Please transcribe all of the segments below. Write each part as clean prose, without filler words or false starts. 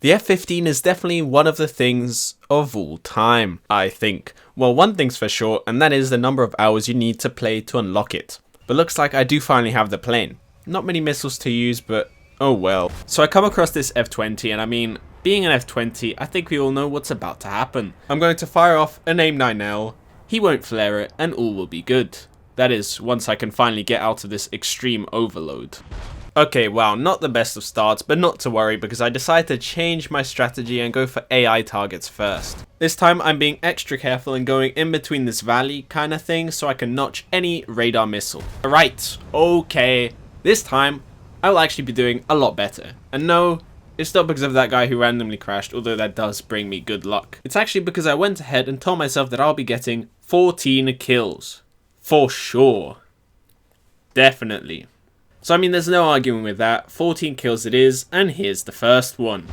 The F15 is definitely one of the things of all time, I think. Well, one thing's for sure, and that is the number of hours you need to play to unlock it. But looks like I do finally have the plane. Not many missiles to use, but oh well. So I come across this F20, and I mean, being an F20, I think we all know what's about to happen. I'm going to fire off an AIM-9L, he won't flare it, and all will be good. That is, once I can finally get out of this extreme overload. Okay, wow, not the best of starts, but not to worry because I decided to change my strategy and go for AI targets first. This time I'm being extra careful and going in between this valley kind of thing so I can notch any radar missile. Right, okay, this time I will actually be doing a lot better. And no, it's not because of that guy who randomly crashed, although that does bring me good luck. It's actually because I went ahead and told myself that I'll be getting 14 kills. For sure. Definitely. So I mean, there's no arguing with that. 14 kills it is, and here's the first one.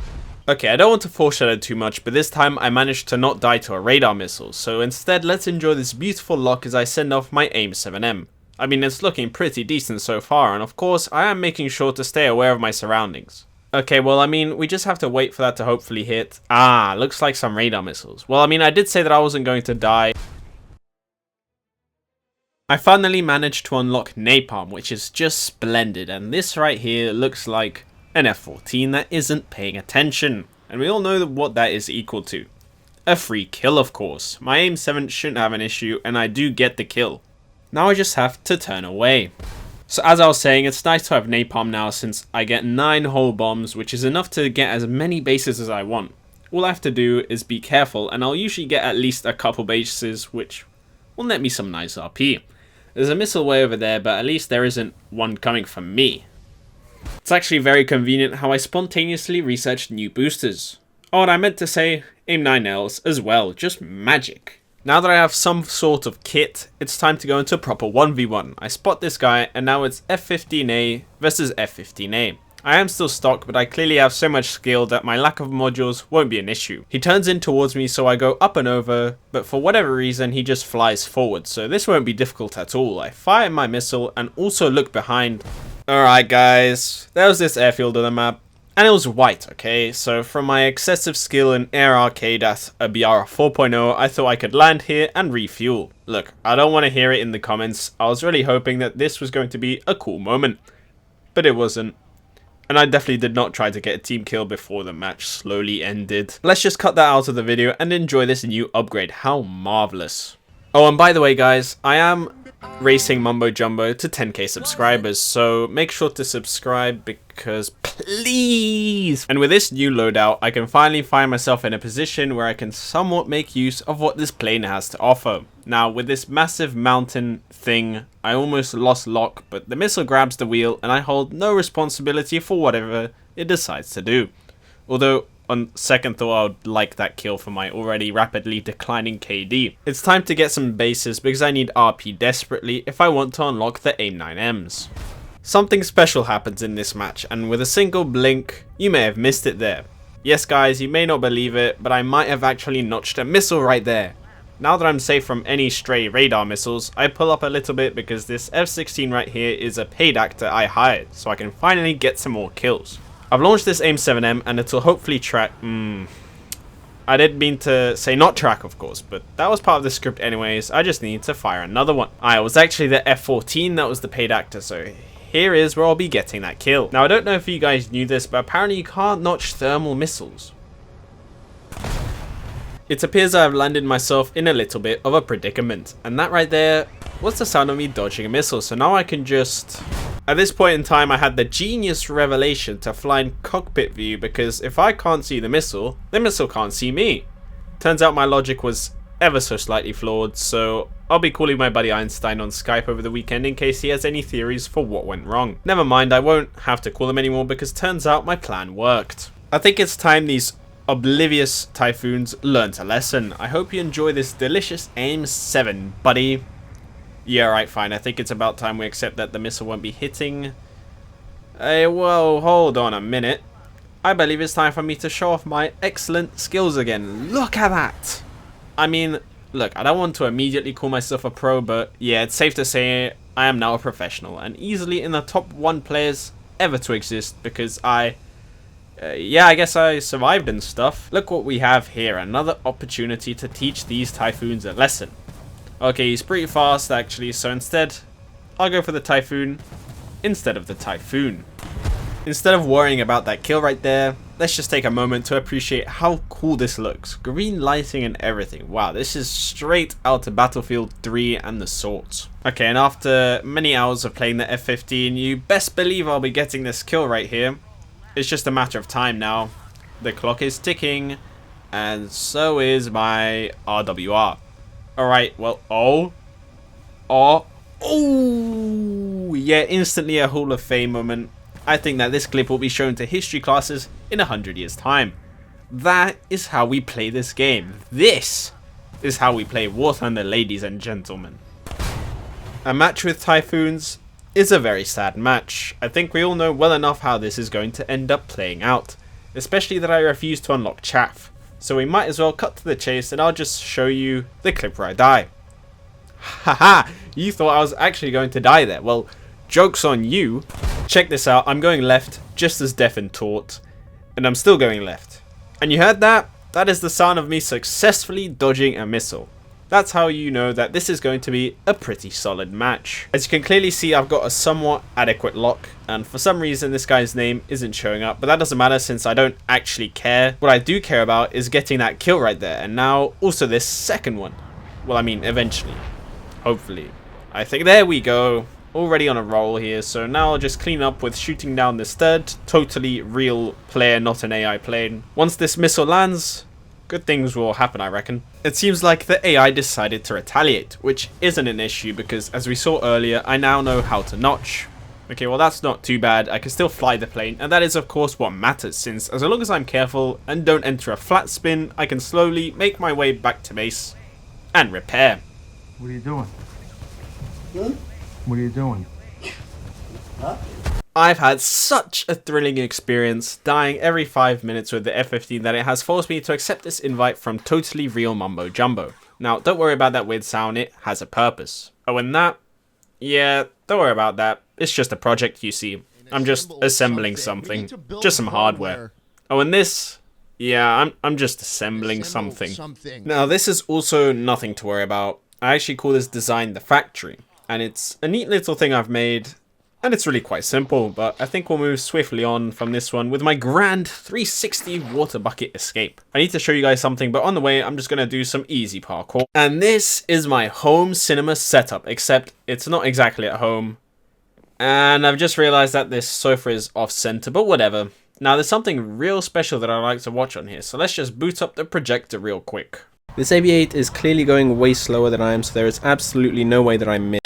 Okay, I don't want to foreshadow too much, but this time I managed to not die to a radar missile, so instead let's enjoy this beautiful lock as I send off my AIM-7M. I mean, it's looking pretty decent so far, and of course, I am making sure to stay aware of my surroundings. Okay, well, I mean, we just have to wait for that to hopefully hit. Ah, looks like some radar missiles. Well, I mean, I did say that I wasn't going to die. I finally managed to unlock Napalm, which is just splendid, and this right here looks like an F14 that isn't paying attention, and we all know what that is equal to. A free kill, of course. My AIM-7 shouldn't have an issue, and I do get the kill. Now I just have to turn away. So as I was saying, it's nice to have Napalm now since I get 9 whole bombs, which is enough to get as many bases as I want. All I have to do is be careful, and I'll usually get at least a couple bases, which will net me some nice RP. There's a missile way over there, but at least there isn't one coming from me. It's actually very convenient how I spontaneously researched new boosters. Oh, and I meant to say AIM-9Ls as well, just magic. Now that I have some sort of kit, it's time to go into a proper 1v1. I spot this guy, and now it's F15A versus F15A. I am still stock, but I clearly have so much skill that my lack of modules won't be an issue. He turns in towards me, so I go up and over, but for whatever reason, he just flies forward, so this won't be difficult at all. I fire my missile and also look behind. Alright guys, there was this airfield on the map, and it was white, okay? So from my excessive skill in Air Arcade at a BR 4.0, I thought I could land here and refuel. Look, I don't want to hear it in the comments. I was really hoping that this was going to be a cool moment, but it wasn't. And I definitely did not try to get a team kill before the match slowly ended. Let's just cut that out of the video and enjoy this new upgrade. How marvelous. Oh, and by the way guys, I am racing Mumbo Jumbo to 10k subscribers, so make sure to subscribe because please. And with this new loadout, I can finally find myself in a position where I can somewhat make use of what this plane has to offer. Now with this massive mountain thing, I almost lost lock, but the missile grabs the wheel and I hold no responsibility for whatever it decides to do. Although on second thought, I would like that kill for my already rapidly declining KD. It's time to get some bases because I need RP desperately if I want to unlock the AIM-9Ms. Something special happens in this match, and with a single blink, you may have missed it there. Yes guys, you may not believe it, but I might have actually notched a missile right there. Now that I'm safe from any stray radar missiles, I pull up a little bit because this F16 right here is a paid actor I hired, so I can finally get some more kills. I've launched this AIM-7M and it'll hopefully track... I didn't mean to say not track, of course, but that was part of the script anyways. I just need to fire another one. It was actually the F14 that was the paid actor, so here is where I'll be getting that kill. Now, I don't know if you guys knew this, but apparently you can't notch thermal missiles. It appears I have landed myself in a little bit of a predicament, and that right there was the sound of me dodging a missile, so now I can just... At this point in time, I had the genius revelation to fly in cockpit view, because if I can't see the missile can't see me. Turns out my logic was ever so slightly flawed, so I'll be calling my buddy Einstein on Skype over the weekend in case he has any theories for what went wrong. Never mind, I won't have to call him anymore because turns out my plan worked. I think it's time these oblivious typhoons learned a lesson. I hope you enjoy this delicious AIM-7, buddy. Yeah, right, fine. I think it's about time we accept that the missile won't be hitting. Hey, whoa, hold on a minute. I believe it's time for me to show off my excellent skills again. Look at that! I mean, look, I don't want to immediately call myself a pro, but yeah, it's safe to say I am now a professional and easily in the top 1 players ever to exist because I Yeah, I guess I survived and stuff. Look what we have here, another opportunity to teach these Typhoons a lesson. Okay, he's pretty fast actually, so instead, I'll go for the Typhoon instead of the Typhoon. Instead of worrying about that kill right there, let's just take a moment to appreciate how cool this looks. Green lighting and everything. Wow, this is straight out of Battlefield 3 and the swords. Okay, and after many hours of playing the F15, you best believe I'll be getting this kill right here. It's just a matter of time now. The clock is ticking, and so is my RWR. Alright, well, yeah, instantly a Hall of Fame moment. I think that this clip will be shown to history classes in 100 years time. That is how we play this game. This is how we play War Thunder, ladies and gentlemen. A match with Typhoons is a very sad match. I think we all know well enough how this is going to end up playing out. Especially that I refuse to unlock chaff. So we might as well cut to the chase and I'll just show you the clip where I die. Haha, you thought I was actually going to die there. Well, joke's on you. Check this out, I'm going left just as Defin taught, and I'm still going left. And you heard that? That is the sound of me successfully dodging a missile. That's how you know that this is going to be a pretty solid match. As you can clearly see, I've got a somewhat adequate lock, and for some reason this guy's name isn't showing up, but that doesn't matter since I don't actually care. What I do care about is getting that kill right there, and now also this second one. Well, I mean, eventually. Hopefully. I think, there we go. Already on a roll here, so now I'll just clean up with shooting down this third totally real player, not an AI plane. Once this missile lands, good things will happen, I reckon. It seems like the AI decided to retaliate, which isn't an issue because as we saw earlier, I now know how to notch. Okay, well that's not too bad, I can still fly the plane, and that is of course what matters, since as long as I'm careful and don't enter a flat spin, I can slowly make my way back to base and repair. What are you doing? What are you doing? Huh? I've had such a thrilling experience dying every 5 minutes with the F15 that it has forced me to accept this invite from totally real Mumbo Jumbo. Now, don't worry about that weird sound, it has a purpose. Oh, and that? Yeah, don't worry about that. It's just a project, you see. I'm just assembling something. Just some hardware. Oh, and this? Yeah, I'm just assembling something. Now, this is also nothing to worry about. I actually call this design the factory. And it's a neat little thing I've made, and it's really quite simple, but I think we'll move swiftly on from this one with my grand 360 water bucket escape. I need to show you guys something, but on the way, I'm just going to do some easy parkour. And this is my home cinema setup, except it's not exactly at home. And I've just realized that this sofa is off-center, but whatever. Now, there's something real special that I like to watch on here, so let's just boot up the projector real quick. This AV8 is clearly going way slower than I am, so there is absolutely no way that I miss.